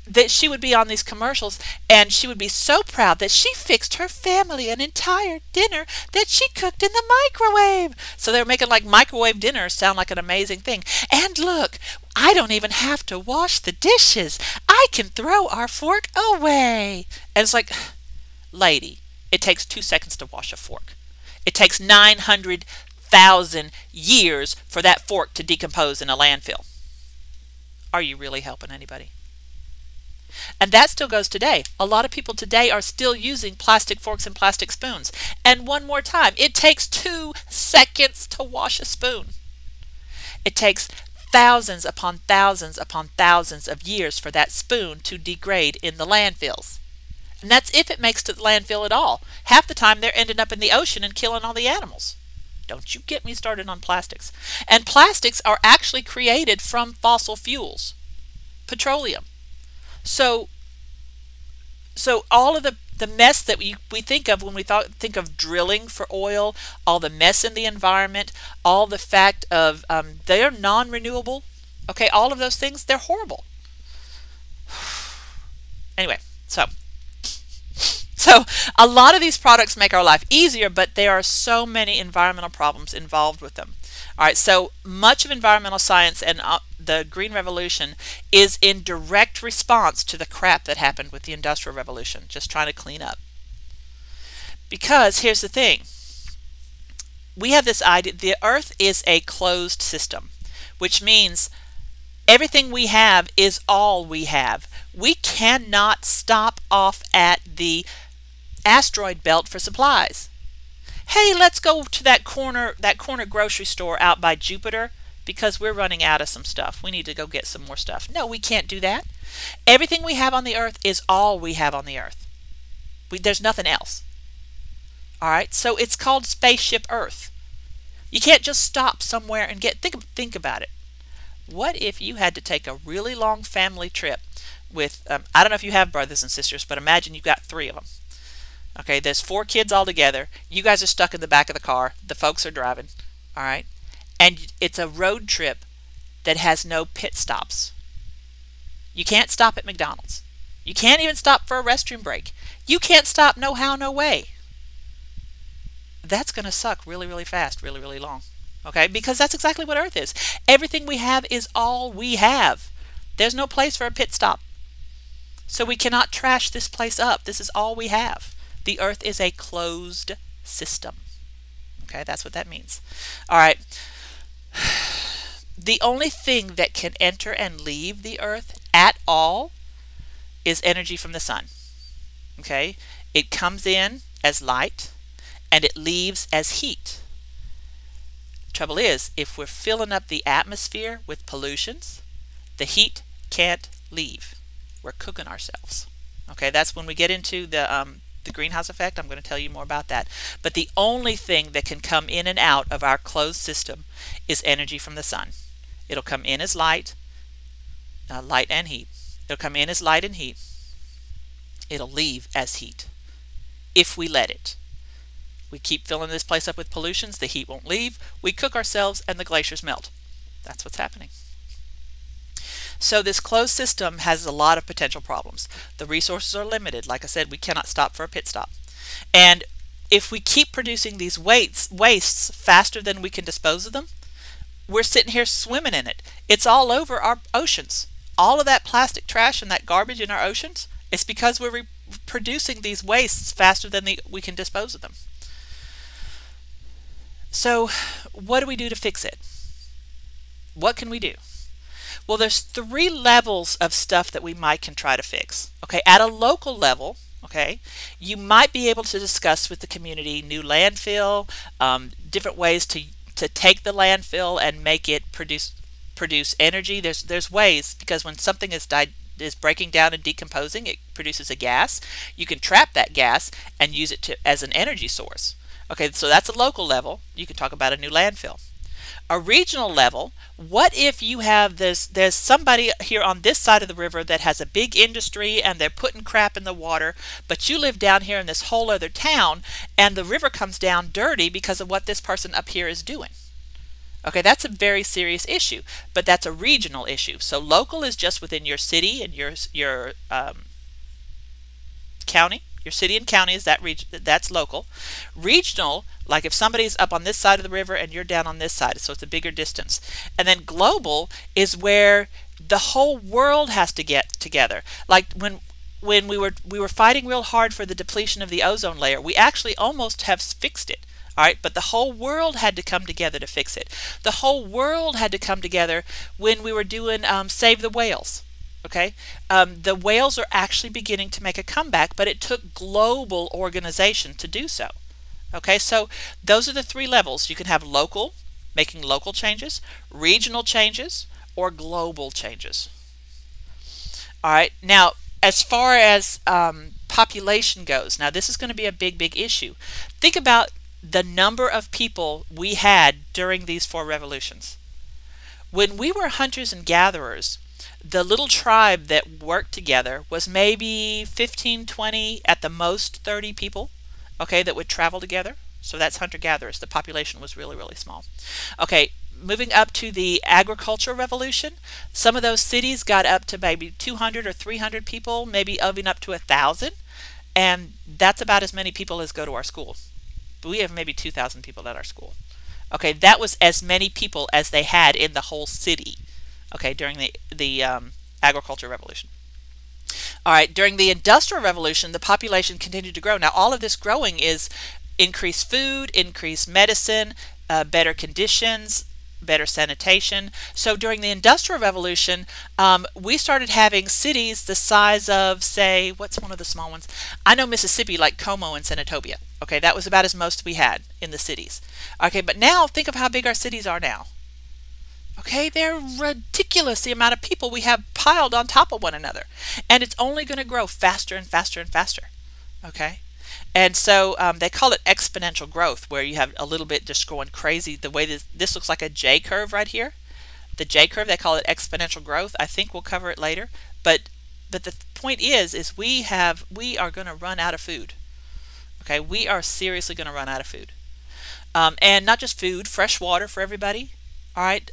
that she would be on these commercials and she would be so proud that she fixed her family an entire dinner that she cooked in the microwave. So they were making like microwave dinners sound like an amazing thing. And look, I don't even have to wash the dishes. I can throw our fork away. And it's like, lady, it takes 2 seconds to wash a fork. It takes 900,000 years for that fork to decompose in a landfill. Are you really helping anybody? And that still goes today. A lot of people today are still using plastic forks and plastic spoons. And one more time, it takes 2 seconds to wash a spoon. It takes thousands upon thousands upon thousands of years for that spoon to degrade in the landfills. And that's if it makes to the landfill at all. Half the time they're ending up in the ocean and killing all the animals. Don't you get me started on plastics. And plastics are actually created from fossil fuels, petroleum. So all of the mess that we think of when we think of drilling for oil, all the mess in the environment, all the fact of they're non-renewable, okay, all of those things, they're horrible. Anyway, so a lot of these products make our life easier, but there are so many environmental problems involved with them. All right, so much of environmental science and the Green Revolution is in direct response to the crap that happened with the Industrial Revolution, just trying to clean up. Because here's the thing. We have this idea, the Earth is a closed system, which means everything we have is all we have. We cannot stop off at the asteroid belt for supplies. Hey, let's go to that corner grocery store out by Jupiter because we're running out of some stuff. We need to go get some more stuff. No, we can't do that. Everything we have on the Earth is all we have on the Earth. There's nothing else. All right, so it's called Spaceship Earth. You can't just stop somewhere and think about it. What if you had to take a really long family trip with, I don't know if you have brothers and sisters, but imagine you've got 3 of them. Okay, there's 4 kids all together. You guys are stuck in the back of the car. The folks are driving. All right. And it's a road trip that has no pit stops. You can't stop at McDonald's. You can't even stop for a restroom break. You can't stop no how, no way. That's going to suck really, really fast, really, really long. Okay, because that's exactly what Earth is. Everything we have is all we have. There's no place for a pit stop. So we cannot trash this place up. This is all we have. The Earth is a closed system. Okay, that's what that means. All right. The only thing that can enter and leave the Earth at all is energy from the sun. Okay, it comes in as light and it leaves as heat. Trouble is, if we're filling up the atmosphere with pollutions, the heat can't leave. We're cooking ourselves. Okay, that's when we get into the greenhouse effect. I'm going to tell you more about that. But the only thing that can come in and out of our closed system is energy from the sun. It'll come in as light and heat. It'll come in as light and heat. It'll leave as heat, if we let it. We keep filling this place up with pollutions, the heat won't leave, we cook ourselves, and the glaciers melt. That's what's happening. So this closed system has a lot of potential problems. The resources are limited. Like I said, we cannot stop for a pit stop. And if we keep producing these wastes faster than we can dispose of them, we're sitting here swimming in it. It's all over our oceans. All of that plastic trash and that garbage in our oceans, it's because we're producing these wastes faster than we can dispose of them. So what do we do to fix it? What can we do? Well, there's 3 levels of stuff that we can try to fix. Okay, at a local level, okay, you might be able to discuss with the community new landfill, different ways to take the landfill and make it produce energy. There's ways, because when something is breaking down and decomposing, it produces a gas. You can trap that gas and use it as an energy source. Okay, so that's a local level. You can talk about a new landfill. A regional level, what if you have there's somebody here on this side of the river that has a big industry and they're putting crap in the water, but you live down here in this whole other town and the river comes down dirty because of what this person up here is doing. Okay, that's a very serious issue, but that's a regional issue. So local is just within your city and your county. Your city and county is that's local. Regional, like if somebody's up on this side of the river and you're down on this side, so it's a bigger distance. And then global is where the whole world has to get together. Like when we were fighting real hard for the depletion of the ozone layer, we actually almost have fixed it. All right, but the whole world had to come together to fix it. The whole world had to come together when we were doing Save the Whales. Okay, the whales are actually beginning to make a comeback, but it took global organization to do so. Okay, so those are the 3 levels. You can have local, making local changes, regional changes, or global changes. All right, now as far as population goes, now this is going to be a big issue. Think about the number of people we had during these 4 revolutions. When we were hunters and gatherers, the little tribe that worked together was maybe 15, 20, at the most 30 people, okay, that would travel together. So that's hunter-gatherers. The population was really small. Okay, moving up to the agricultural revolution, some of those cities got up to maybe 200 or 300 people, maybe even up to 1,000, and that's about as many people as go to our school. But we have maybe 2,000 people at our school. Okay, that was as many people as they had in the whole city. Okay, during the agricultural revolution. All right, during the industrial revolution, the population continued to grow. Now, all of this growing is increased food, increased medicine, better conditions, better sanitation. So during the industrial revolution, we started having cities the size of, say, what's one of the small ones? I know Mississippi, like Como and Senatobia. Okay, that was about as most we had in the cities. Okay, but now think of how big our cities are now. Okay, they're ridiculous, the amount of people we have piled on top of one another. And it's only going to grow faster and faster and faster. Okay? And so they call it exponential growth, where you have a little bit just going crazy. The way this looks like a J curve right here. The J curve, they call it exponential growth. I think we'll cover it later. But the point is we are going to run out of food. Okay, we are seriously going to run out of food. And not just food, fresh water for everybody. All right.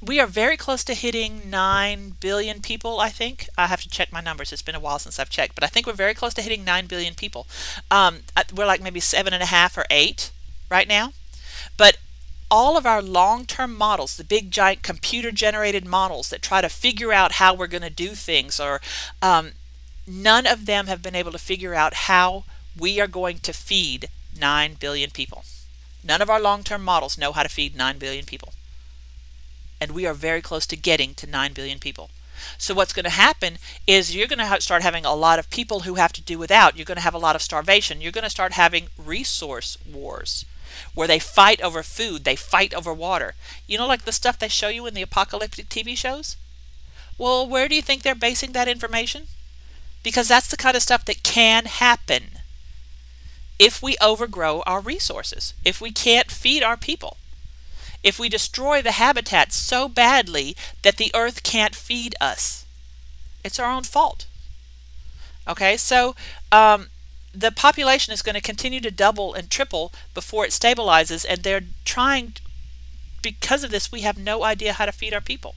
We are very close to hitting 9 billion people, I think. I have to check my numbers. It's been a while since I've checked. But I think we're very close to hitting 9 billion people. We're like maybe 7.5 or 8 right now. But all of our long-term models, the big giant computer-generated models that try to figure out how we're going to do things, or none of them have been able to figure out how we are going to feed 9 billion people. None of our long-term models know how to feed 9 billion people. And we are very close to getting to 9 billion people. So what's going to happen is you're going to start having a lot of people who have to do without. You're going to have a lot of starvation. You're going to start having resource wars where they fight over food, they fight over water. You know, like the stuff they show you in the apocalyptic TV shows? Well, where do you think they're basing that information? Because that's the kind of stuff that can happen if we overgrow our resources, if we can't feed our people, if we destroy the habitat so badly that the earth can't feed us. It's our own fault. Okay, so the population is going to continue to double and triple before it stabilizes, and they're trying, because of this, we have no idea how to feed our people.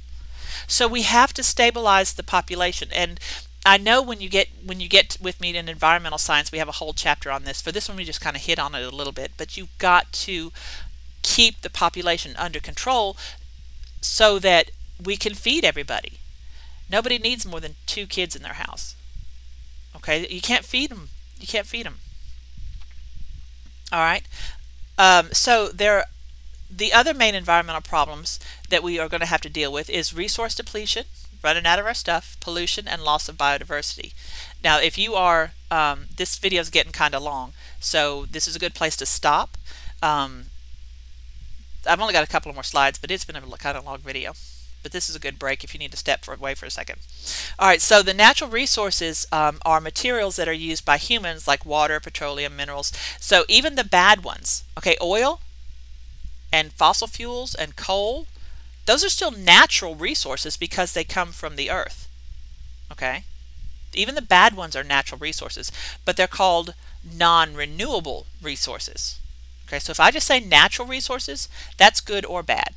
So we have to stabilize the population. And I know when you get with me in environmental science, we have a whole chapter on this. For this one, we just kind of hit on it a little bit, but you've got to keep the population under control so that we can feed everybody. Nobody needs more than 2 kids in their house. Okay, you can't feed them. You can't feed them. All right. So the other main environmental problems that we are going to have to deal with is resource depletion, running out of our stuff, pollution, and loss of biodiversity. Now, if you are, this video is getting kind of long, so this is a good place to stop. I've only got a couple more slides, but it's been a kind of long video. But this is a good break if you need to step away for a second. All right, so the natural resources are materials that are used by humans like water, petroleum, minerals. So even the bad ones, okay, oil and fossil fuels and coal, those are still natural resources because they come from the earth. Okay, even the bad ones are natural resources, but they're called non-renewable resources. Okay, so if I just say natural resources, that's good or bad.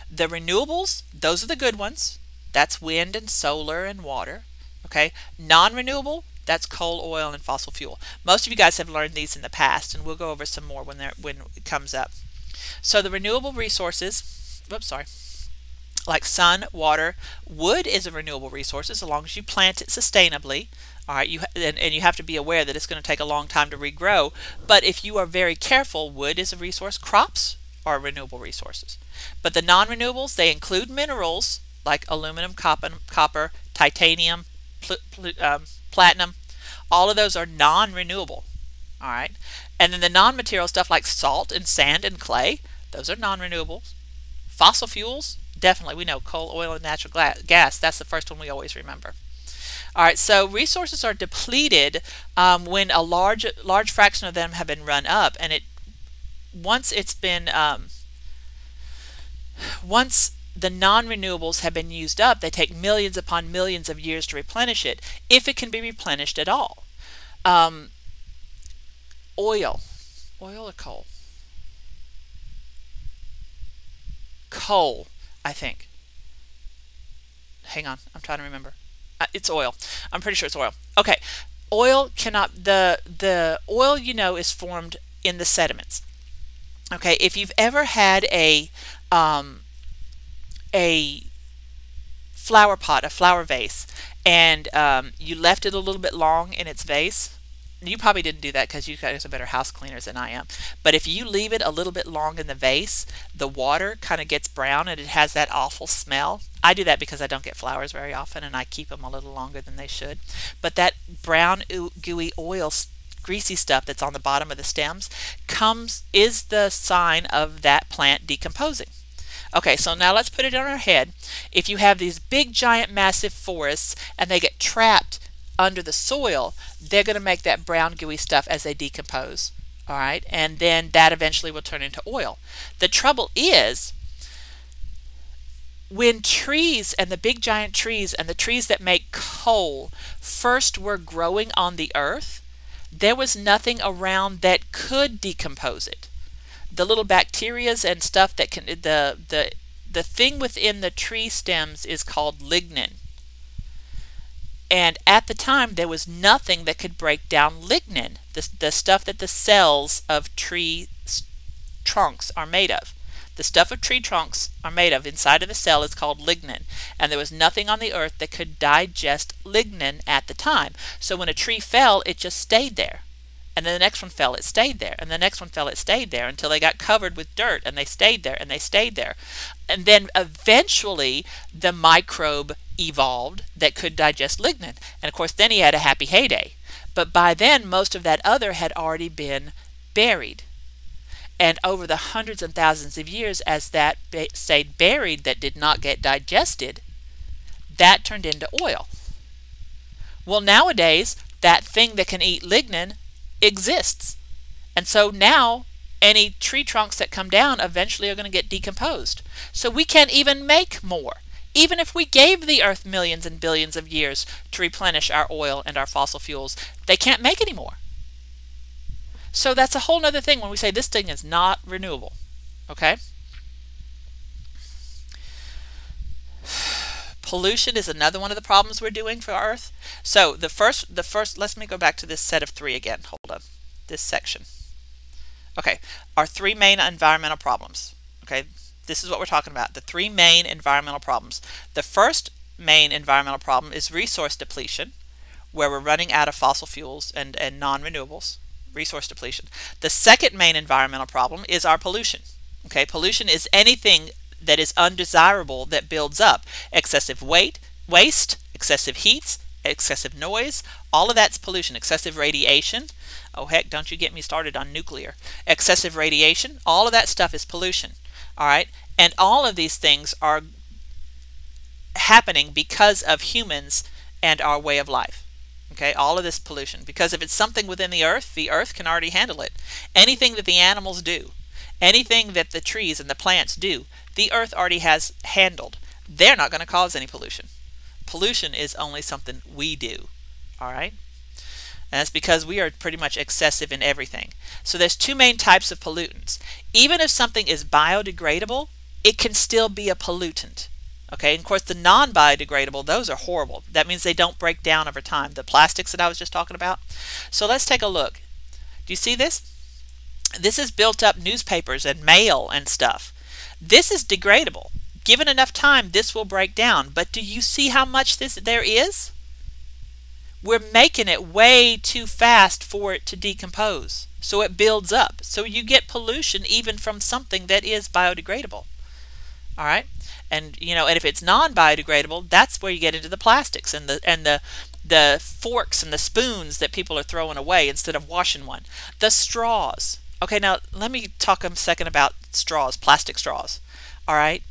The renewables, those are the good ones. That's wind and solar and water. Okay, non-renewable, that's coal, oil, and fossil fuel. Most of you guys have learned these in the past, and we'll go over some more when it comes up. So the renewable resources, like sun, water, wood is a renewable resource as long as you plant it sustainably. All right, and you have to be aware that it's going to take a long time to regrow. But if you are very careful, wood is a resource. Crops are renewable resources. But the non-renewables, they include minerals like aluminum, copper, titanium, platinum. All of those are non-renewable. All right, and then the non-material stuff like salt and sand and clay, those are non-renewables. Fossil fuels, definitely, we know coal, oil, and natural gas. That's the first one we always remember. All right, so resources are depleted when a large fraction of them have been run up, and once the non-renewables have been used up, they take millions upon millions of years to replenish it, if it can be replenished at all. Oil or coal? Coal, I think. Hang on, I'm trying to remember. It's oil. I'm pretty sure it's oil. Okay, oil cannot, the oil, you know, is formed in the sediments. Okay, if you've ever had a flower pot, a flower vase, and you left it a little bit long in its vase, you probably didn't do that because you guys are better house cleaners than I am. But if you leave it a little bit long in the vase, the water kind of gets brown and it has that awful smell. I do that because I don't get flowers very often and I keep them a little longer than they should. But that brown, gooey oil, greasy stuff that's on the bottom of the stems is the sign of that plant decomposing. Okay, so now let's put it on our head. If you have these big, giant, massive forests and they get trapped under the soil, they're going to make that brown gooey stuff as they decompose. All right, and then that eventually will turn into oil. The trouble is, when trees and the big giant trees and the trees that make coal first were growing on the earth, there was nothing around that could decompose it. The little bacterias and stuff that can, the thing within the tree stems is called lignin. And at the time, there was nothing that could break down lignin, the stuff that the cells of tree trunks are made of. The stuff of tree trunks are made of inside of the cell is called lignin, and there was nothing on the earth that could digest lignin at the time. So when a tree fell, it just stayed there. And then the next one fell, it stayed there. And the next one fell, it stayed there until they got covered with dirt, and they stayed there, and they stayed there. And then eventually the microbe evolved that could digest lignin. And of course, then he had a happy heyday. But by then, most of that other had already been buried. And over the hundreds and thousands of years, as that stayed buried that did not get digested, that turned into oil. Well, nowadays, that thing that can eat lignin exists. And so now any tree trunks that come down eventually are going to get decomposed. So we can't even make more. Even if we gave the earth millions and billions of years to replenish our oil and our fossil fuels, they can't make any more. So that's a whole nother thing when we say this thing is not renewable. Okay? Pollution is another one of the problems we're doing for Earth. So the first, let me go back to this set of 3 again. Hold on. This section. Okay, our 3 main environmental problems. Okay, this is what we're talking about. The 3 main environmental problems. The first main environmental problem is resource depletion, where we're running out of fossil fuels and non-renewables. Resource depletion. The second main environmental problem is our pollution. Okay, pollution is anything that is undesirable that builds up. Excessive waste, excessive heat, excessive noise, all of that's pollution. Excessive radiation. Oh heck, don't you get me started on nuclear. Excessive radiation, all of that stuff is pollution. All right, and all of these things are happening because of humans and our way of life. Okay, all of this pollution. Because if it's something within the earth can already handle it. Anything that the animals do, anything that the trees and the plants do, the earth already has handled. They're not going to cause any pollution. Pollution is only something we do. All right? And that's because we are pretty much excessive in everything. So there's 2 main types of pollutants. Even if something is biodegradable, it can still be a pollutant. Okay, and of course the non-biodegradable, those are horrible. That means they don't break down over time. The plastics that I was just talking about. So let's take a look. Do you see this? This is built up newspapers and mail and stuff. This is degradable. Given enough time, this will break down. But do you see how much there is? We're making it way too fast for it to decompose. So it builds up. So you get pollution even from something that is biodegradable. All right? And and if it's non-biodegradable, that's where you get into the plastics and the forks and the spoons that people are throwing away instead of washing one. The straws. Okay, now let me talk a second about straws, plastic straws. All right?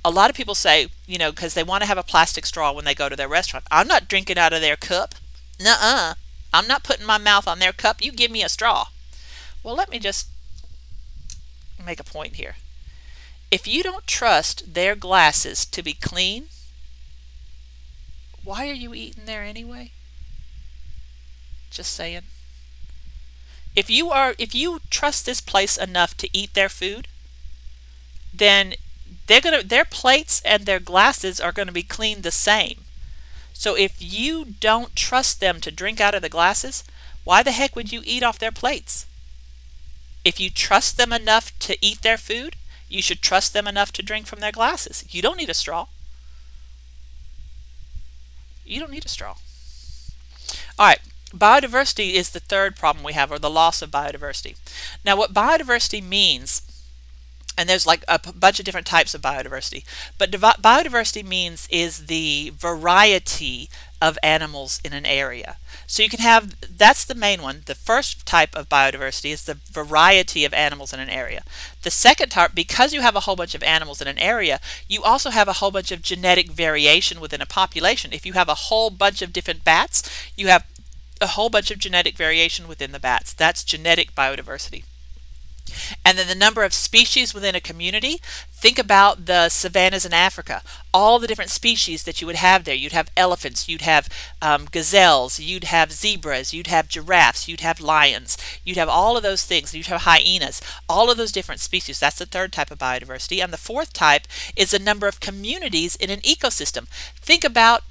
A lot of people say, because they want to have a plastic straw when they go to their restaurant. I'm not drinking out of their cup. Nuh-uh. I'm not putting my mouth on their cup. You give me a straw. Well, let me just make a point here. If you don't trust their glasses to be clean, why are you eating there anyway? Just saying. If you trust this place enough to eat their food, then their plates and their glasses are going to be cleaned the same. So if you don't trust them to drink out of the glasses, why the heck would you eat off their plates? If you trust them enough to eat their food, you should trust them enough to drink from their glasses. You don't need a straw. You don't need a straw. All right, biodiversity is the third problem we have, or the loss of biodiversity. Now, what biodiversity means, and there's like a bunch of different types of biodiversity, but biodiversity means is the variety of animals in an area. So you can have, that's the main one. The first type of biodiversity is the variety of animals in an area. The second type, because you have a whole bunch of animals in an area, you also have a whole bunch of genetic variation within a population. If you have a whole bunch of different bats, you have a whole bunch of genetic variation within the bats. That's genetic biodiversity. And then the number of species within a community. Think about the savannas in Africa. All the different species that you would have there. You'd have elephants, you'd have gazelles, you'd have zebras, you'd have giraffes, you'd have lions, you'd have all of those things. You'd have hyenas, all of those different species. That's the third type of biodiversity. And the fourth type is the number of communities in an ecosystem. Think about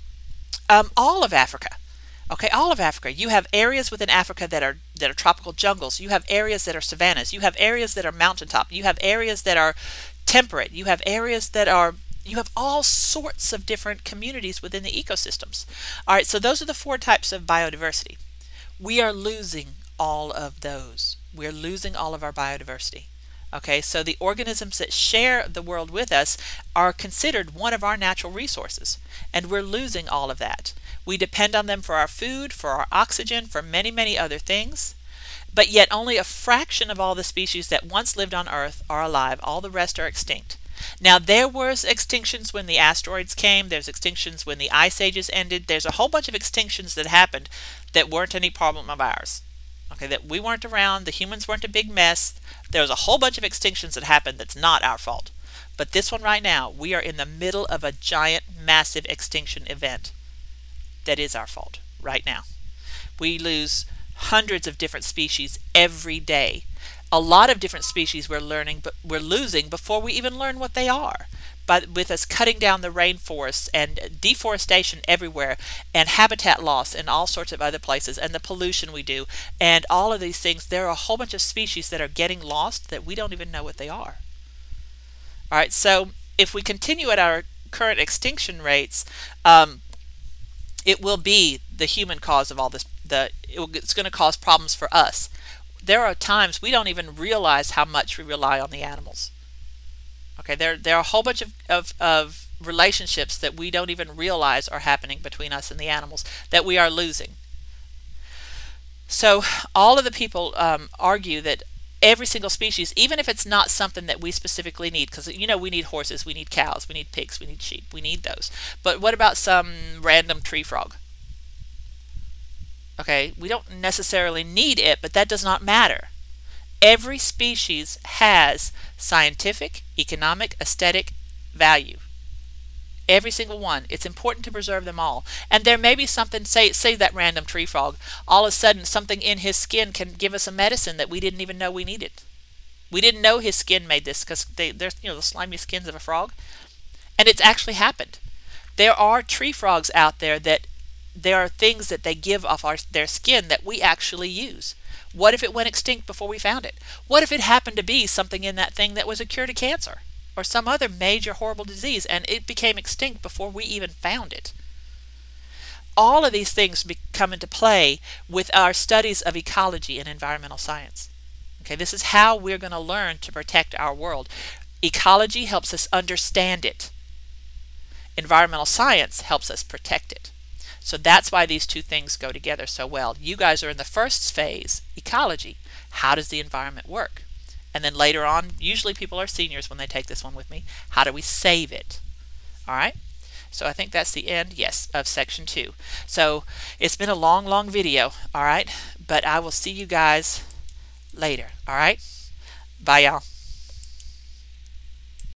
all of Africa. Okay, all of Africa. You have areas within Africa that are tropical jungles. You have areas that are savannas. You have areas that are mountaintop. You have areas that are temperate. You have areas that are, you have all sorts of different communities within the ecosystems. All right, so those are the 4 types of biodiversity. We are losing all of those. We're losing all of our biodiversity. Okay, so the organisms that share the world with us are considered one of our natural resources, and we're losing all of that. We depend on them for our food, for our oxygen, for many, many other things, but yet only a fraction of all the species that once lived on Earth are alive. All the rest are extinct. Now, there was extinctions when the asteroids came. There's extinctions when the ice ages ended. There's a whole bunch of extinctions that happened that weren't any problem of ours. Okay, that we weren't around, the humans weren't a big mess. There was a whole bunch of extinctions that happened that's not our fault. But this one right now, we are in the middle of a giant, massive extinction event that is our fault right now. We lose hundreds of different species every day. A lot of different species we're learning, but we're losing before we even learn what they are. But with us cutting down the rainforests and deforestation everywhere and habitat loss in all sorts of other places and the pollution we do and all of these things, there are a whole bunch of species that are getting lost that we don't even know what they are. All right, so if we continue at our current extinction rates, it will be the human cause of all this. It's going to cause problems for us. There are times we don't even realize how much we rely on the animals. Okay, there are a whole bunch of relationships that we don't even realize are happening between us and the animals that we are losing. So all of the people argue that every single species, even if it's not something that we specifically need, because you know we need horses, we need cows, we need pigs, we need sheep, we need those. But what about some random tree frog? Okay, we don't necessarily need it, but that does not matter. Every species has scientific, economic, aesthetic value. Every single one. It's important to preserve them all. And there may be something, say that random tree frog, all of a sudden something in his skin can give us a medicine that we didn't even know we needed. We didn't know his skin made this because they're the slimy skins of a frog. And it's actually happened. There are tree frogs out there that there are things that they give off their skin that we actually use. What if it went extinct before we found it? What if it happened to be something in that thing that was a cure to cancer or some other major horrible disease and it became extinct before we even found it? All of these things come into play with our studies of ecology and environmental science. Okay, this is how we're going to learn to protect our world. Ecology helps us understand it. Environmental science helps us protect it. So that's why these two things go together so well. You guys are in the first phase, ecology. How does the environment work? And then later on, usually people are seniors when they take this one with me. How do we save it? All right? So I think that's the end, yes, of section 2. So it's been a long, long video, all right? But I will see you guys later, all right? Bye, y'all.